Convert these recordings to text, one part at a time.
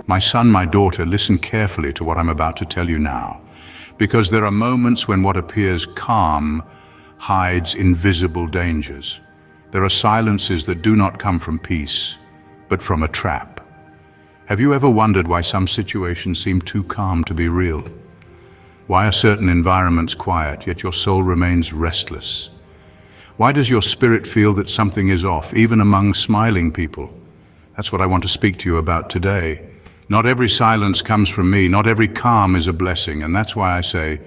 My son, my daughter, listen carefully to what I'm about to tell you now, because there are moments when what appears calm hides invisible dangers. There are silences that do not come from peace, but from a trap. Have you ever wondered why some situations seem too calm to be real? Why are certain environments quiet, yet your soul remains restless? Why does your spirit feel that something is off, even among smiling people? That's what I want to speak to you about today. Not every silence comes from me, not every calm is a blessing, and that's why I say,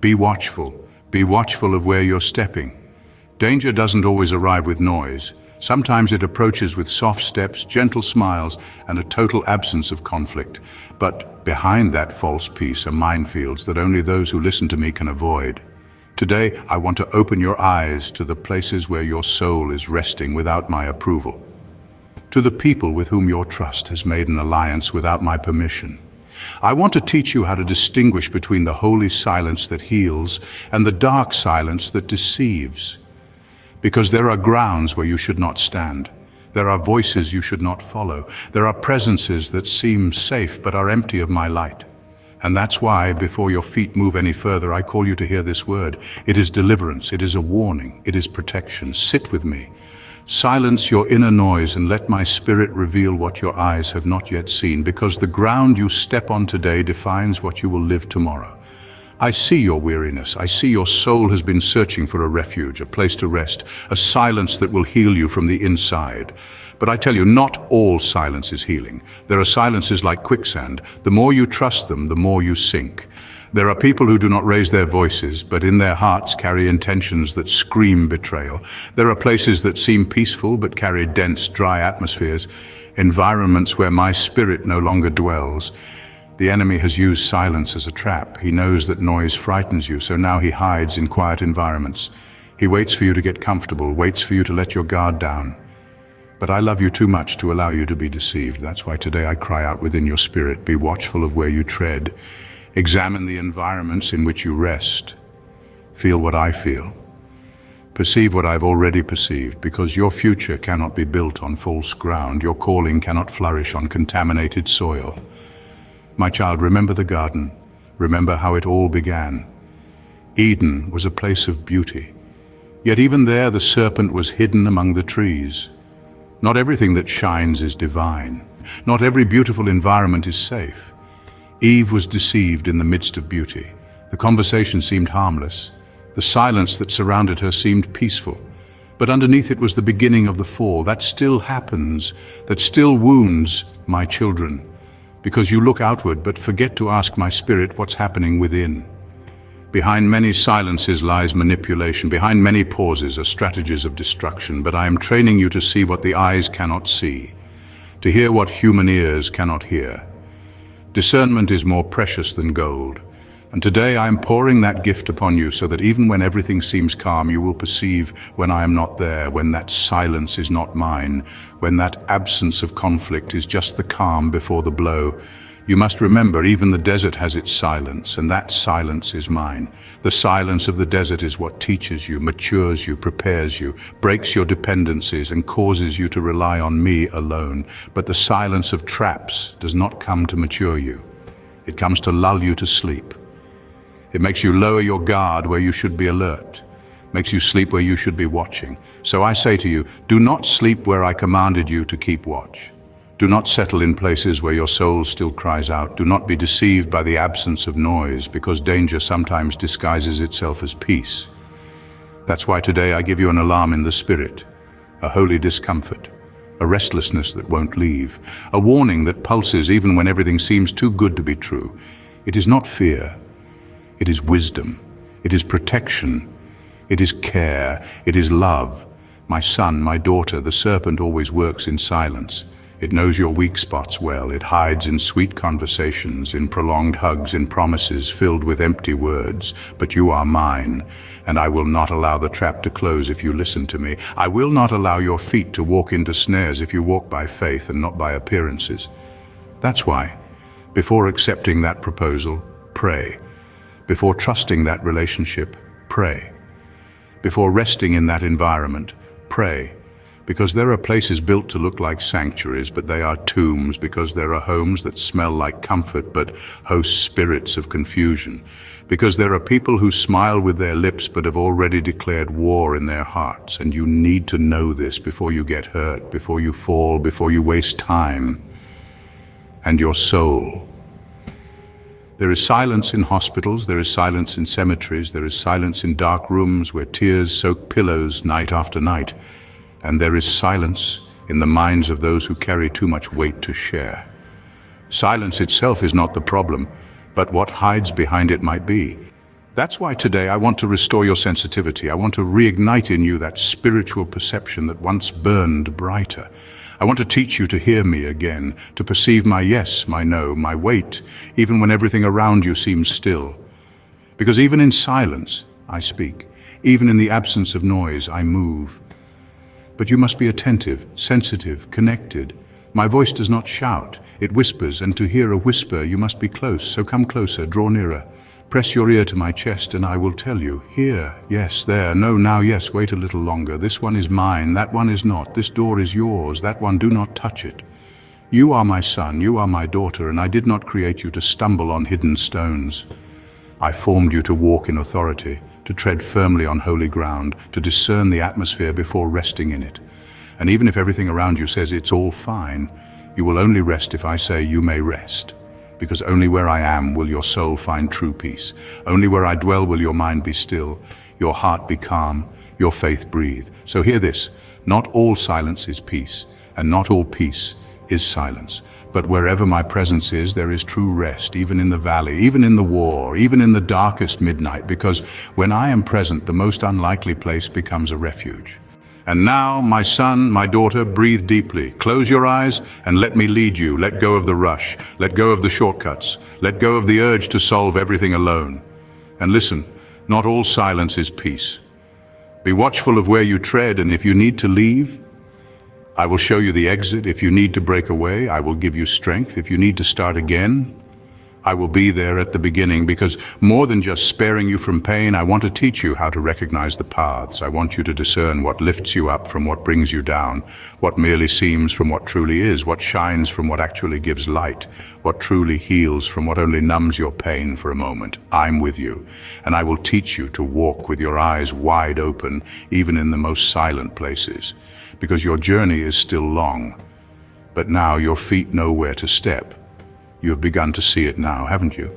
be watchful of where you're stepping. Danger doesn't always arrive with noise. Sometimes it approaches with soft steps, gentle smiles, and a total absence of conflict. But behind that false peace are minefields that only those who listen to me can avoid. Today, I want to open your eyes to the places where your soul is resting without my approval, to the people with whom your trust has made an alliance without my permission. I want to teach you how to distinguish between the holy silence that heals and the dark silence that deceives. Because there are grounds where you should not stand. There are voices you should not follow. There are presences that seem safe but are empty of my light. And that's why, before your feet move any further, I call you to hear this word. It is deliverance, it is a warning, it is protection. Sit with me. Silence your inner noise and let my spirit reveal what your eyes have not yet seen, because the ground you step on today defines what you will live tomorrow. I see your weariness. I see your soul has been searching for a refuge, a place to rest, a silence that will heal you from the inside. But I tell you, not all silence is healing. There are silences like quicksand. The more you trust them, the more you sink. There are people who do not raise their voices, but in their hearts carry intentions that scream betrayal. There are places that seem peaceful, but carry dense, dry atmospheres, environments where my spirit no longer dwells. The enemy has used silence as a trap. He knows that noise frightens you, so now he hides in quiet environments. He waits for you to get comfortable, waits for you to let your guard down. But I love you too much to allow you to be deceived. That's why today I cry out within your spirit, be watchful of where you tread. Examine the environments in which you rest. Feel what I feel. Perceive what I've already perceived, because your future cannot be built on false ground. Your calling cannot flourish on contaminated soil. My child, remember the garden. Remember how it all began. Eden was a place of beauty. Yet even there the serpent was hidden among the trees. Not everything that shines is divine. Not every beautiful environment is safe. Eve was deceived in the midst of beauty. The conversation seemed harmless. The silence that surrounded her seemed peaceful. But underneath it was the beginning of the fall. That still happens. That still wounds my children. Because you look outward but forget to ask my spirit what's happening within. Behind many silences lies manipulation. Behind many pauses are strategies of destruction. But I am training you to see what the eyes cannot see, to hear what human ears cannot hear. Discernment is more precious than gold. And today I am pouring that gift upon you so that even when everything seems calm, you will perceive when I am not there, when that silence is not mine, when that absence of conflict is just the calm before the blow. You must remember, even the desert has its silence, and that silence is mine. The silence of the desert is what teaches you, matures you, prepares you, breaks your dependencies, and causes you to rely on me alone. But the silence of traps does not come to mature you. It comes to lull you to sleep. It makes you lower your guard where you should be alert, makes you sleep where you should be watching. So I say to you, do not sleep where I commanded you to keep watch. Do not settle in places where your soul still cries out. Do not be deceived by the absence of noise, because danger sometimes disguises itself as peace. That's why today I give you an alarm in the spirit, a holy discomfort, a restlessness that won't leave, a warning that pulses even when everything seems too good to be true. It is not fear. It is wisdom. It is protection. It is care. It is love. My son, my daughter, the serpent always works in silence. It knows your weak spots well. It hides in sweet conversations, in prolonged hugs, in promises filled with empty words. But you are mine, and I will not allow the trap to close if you listen to me. I will not allow your feet to walk into snares if you walk by faith and not by appearances. That's why, before accepting that proposal, pray. Before trusting that relationship, pray. Before resting in that environment, pray. Because there are places built to look like sanctuaries, but they are tombs. Because there are homes that smell like comfort, but host spirits of confusion. Because there are people who smile with their lips, but have already declared war in their hearts. And you need to know this before you get hurt, before you fall, before you waste time and your soul. There is silence in hospitals, there is silence in cemeteries, there is silence in dark rooms where tears soak pillows night after night. And there is silence in the minds of those who carry too much weight to share. Silence itself is not the problem, but what hides behind it might be. That's why today I want to restore your sensitivity. I want to reignite in you that spiritual perception that once burned brighter. I want to teach you to hear me again, to perceive my yes, my no, my wait, even when everything around you seems still. Because even in silence, I speak. Even in the absence of noise, I move. But you must be attentive, sensitive, connected. My voice does not shout, it whispers, and to hear a whisper you must be close, so come closer, draw nearer. Press your ear to my chest and I will tell you, here, yes, there, no, now, yes, wait a little longer. This one is mine, that one is not, this door is yours, that one, do not touch it. You are my son, you are my daughter, and I did not create you to stumble on hidden stones. I formed you to walk in authority, to tread firmly on holy ground, to discern the atmosphere before resting in it. And even if everything around you says it's all fine, you will only rest if I say you may rest. Because only where I am will your soul find true peace. Only where I dwell will your mind be still, your heart be calm, your faith breathe. So hear this, not all silence is peace, and not all peace is silence. But wherever my presence is, there is true rest, even in the valley, even in the war, even in the darkest midnight, because when I am present, the most unlikely place becomes a refuge. And now, my son, my daughter, breathe deeply. Close your eyes and let me lead you. Let go of the rush. Let go of the shortcuts. Let go of the urge to solve everything alone. And listen, not all silence is peace. Be watchful of where you tread, and if you need to leave, I will show you the exit. If you need to break away, I will give you strength. If you need to start again, I will be there at the beginning, because more than just sparing you from pain, I want to teach you how to recognize the paths. I want you to discern what lifts you up from what brings you down, what merely seems from what truly is, what shines from what actually gives light, what truly heals from what only numbs your pain for a moment. I'm with you, and I will teach you to walk with your eyes wide open, even in the most silent places, because your journey is still long, but now your feet know where to step. You have begun to see it now, haven't you?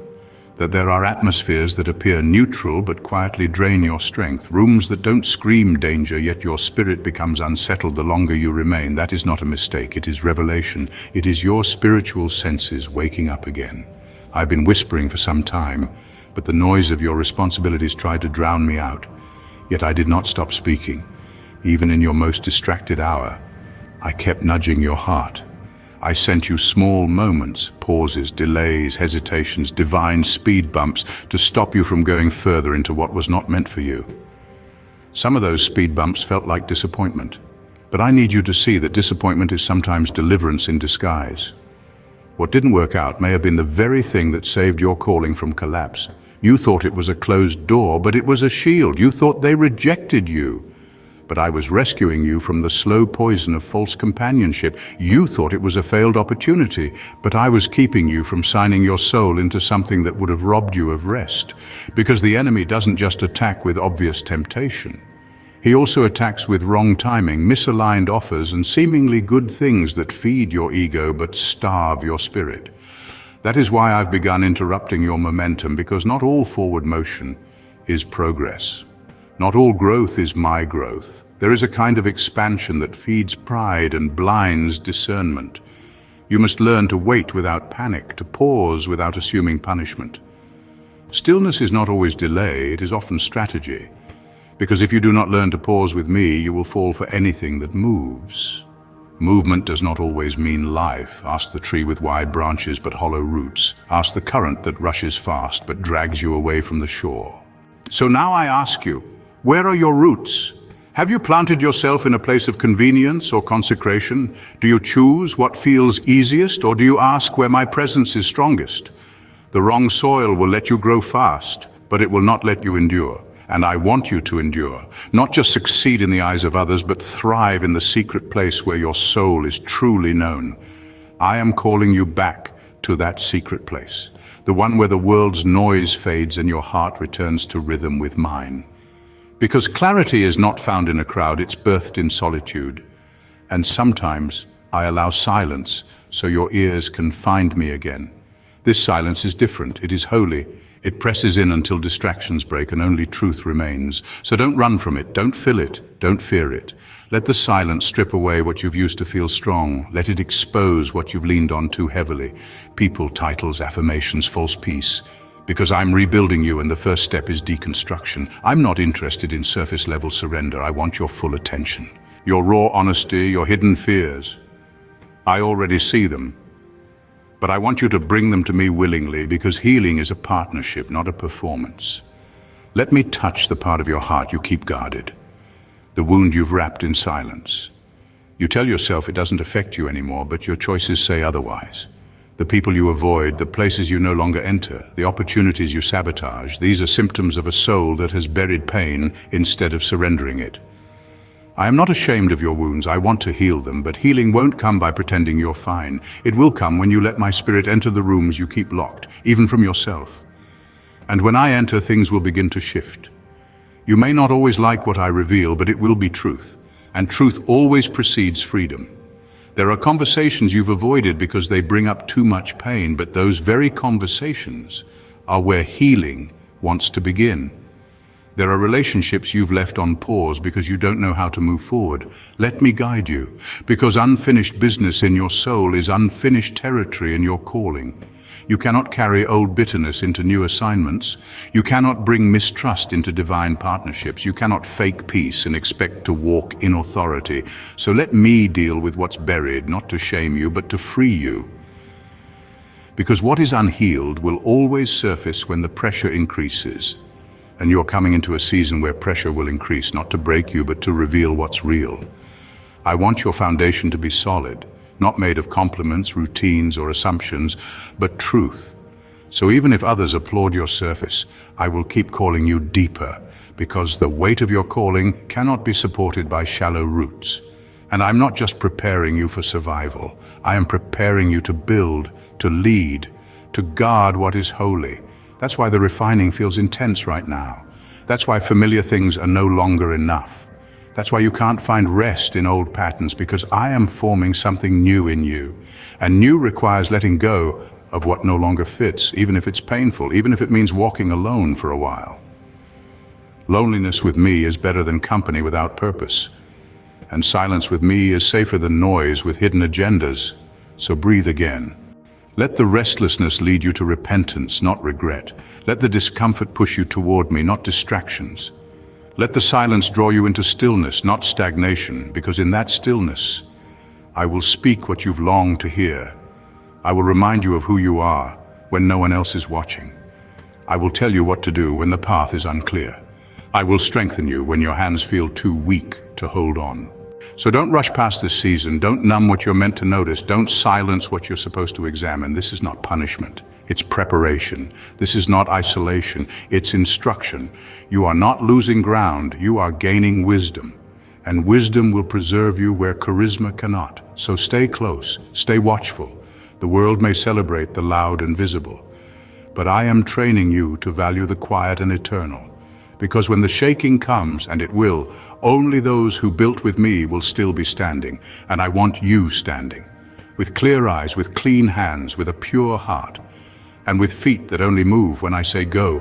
That there are atmospheres that appear neutral but quietly drain your strength, rooms that don't scream danger, yet your spirit becomes unsettled the longer you remain. That is not a mistake, it is revelation. It is your spiritual senses waking up again. I've been whispering for some time, but the noise of your responsibilities tried to drown me out. Yet I did not stop speaking. Even in your most distracted hour, I kept nudging your heart. I sent you small moments, pauses, delays, hesitations, divine speed bumps to stop you from going further into what was not meant for you. Some of those speed bumps felt like disappointment, but I need you to see that disappointment is sometimes deliverance in disguise. What didn't work out may have been the very thing that saved your calling from collapse. You thought it was a closed door, but it was a shield. You thought they rejected you. But I was rescuing you from the slow poison of false companionship. You thought it was a failed opportunity, but I was keeping you from signing your soul into something that would have robbed you of rest. Because the enemy doesn't just attack with obvious temptation. He also attacks with wrong timing, misaligned offers, and seemingly good things that feed your ego but starve your spirit. That is why I've begun interrupting your momentum, because not all forward motion is progress. Not all growth is my growth. There is a kind of expansion that feeds pride and blinds discernment. You must learn to wait without panic, to pause without assuming punishment. Stillness is not always delay, it is often strategy. Because if you do not learn to pause with me, you will fall for anything that moves. Movement does not always mean life. Ask the tree with wide branches but hollow roots. Ask the current that rushes fast but drags you away from the shore. So now I ask you, where are your roots? Have you planted yourself in a place of convenience or consecration? Do you choose what feels easiest, or do you ask where my presence is strongest? The wrong soil will let you grow fast, but it will not let you endure. And I want you to endure, not just succeed in the eyes of others, but thrive in the secret place where your soul is truly known. I am calling you back to that secret place, the one where the world's noise fades and your heart returns to rhythm with mine. Because clarity is not found in a crowd, it's birthed in solitude. And sometimes I allow silence so your ears can find me again. This silence is different, it is holy. It presses in until distractions break and only truth remains. So don't run from it, don't fill it, don't fear it. Let the silence strip away what you've used to feel strong. Let it expose what you've leaned on too heavily. People, titles, affirmations, false peace. Because I'm rebuilding you and the first step is deconstruction. I'm not interested in surface level surrender. I want your full attention. Your raw honesty, your hidden fears. I already see them. But I want you to bring them to me willingly, because healing is a partnership, not a performance. Let me touch the part of your heart you keep guarded, the wound you've wrapped in silence. You tell yourself it doesn't affect you anymore, but your choices say otherwise. The people you avoid, the places you no longer enter, the opportunities you sabotage, these are symptoms of a soul that has buried pain instead of surrendering it. I am not ashamed of your wounds, I want to heal them, but healing won't come by pretending you're fine. It will come when you let my spirit enter the rooms you keep locked, even from yourself. And when I enter, things will begin to shift. You may not always like what I reveal, but it will be truth. And truth always precedes freedom. There are conversations you've avoided because they bring up too much pain, but those very conversations are where healing wants to begin. There are relationships you've left on pause because you don't know how to move forward. Let me guide you, because unfinished business in your soul is unfinished territory in your calling. You cannot carry old bitterness into new assignments. You cannot bring mistrust into divine partnerships. You cannot fake peace and expect to walk in authority. So let me deal with what's buried, not to shame you, but to free you. Because what is unhealed will always surface when the pressure increases. And you're coming into a season where pressure will increase, not to break you, but to reveal what's real. I want your foundation to be solid, not made of compliments, routines, or assumptions, but truth. So even if others applaud your surface, I will keep calling you deeper, because the weight of your calling cannot be supported by shallow roots. And I'm not just preparing you for survival. I am preparing you to build, to lead, to guard what is holy. That's why the refining feels intense right now. That's why familiar things are no longer enough. That's why you can't find rest in old patterns, because I am forming something new in you. And new requires letting go of what no longer fits, even if it's painful, even if it means walking alone for a while. Loneliness with me is better than company without purpose. And silence with me is safer than noise with hidden agendas. So breathe again. Let the restlessness lead you to repentance, not regret. Let the discomfort push you toward me, not distractions. Let the silence draw you into stillness, not stagnation, because in that stillness, I will speak what you've longed to hear. I will remind you of who you are when no one else is watching. I will tell you what to do when the path is unclear. I will strengthen you when your hands feel too weak to hold on. So don't rush past this season. Don't numb what you're meant to notice. Don't silence what you're supposed to examine. This is not punishment. It's preparation. This is not isolation. It's instruction. You are not losing ground. You are gaining wisdom. And wisdom will preserve you where charisma cannot. So stay close. Stay watchful. The world may celebrate the loud and visible. But I am training you to value the quiet and eternal. Because when the shaking comes, and it will, only those who built with me will still be standing, and I want you standing, with clear eyes, with clean hands, with a pure heart, and with feet that only move when I say go.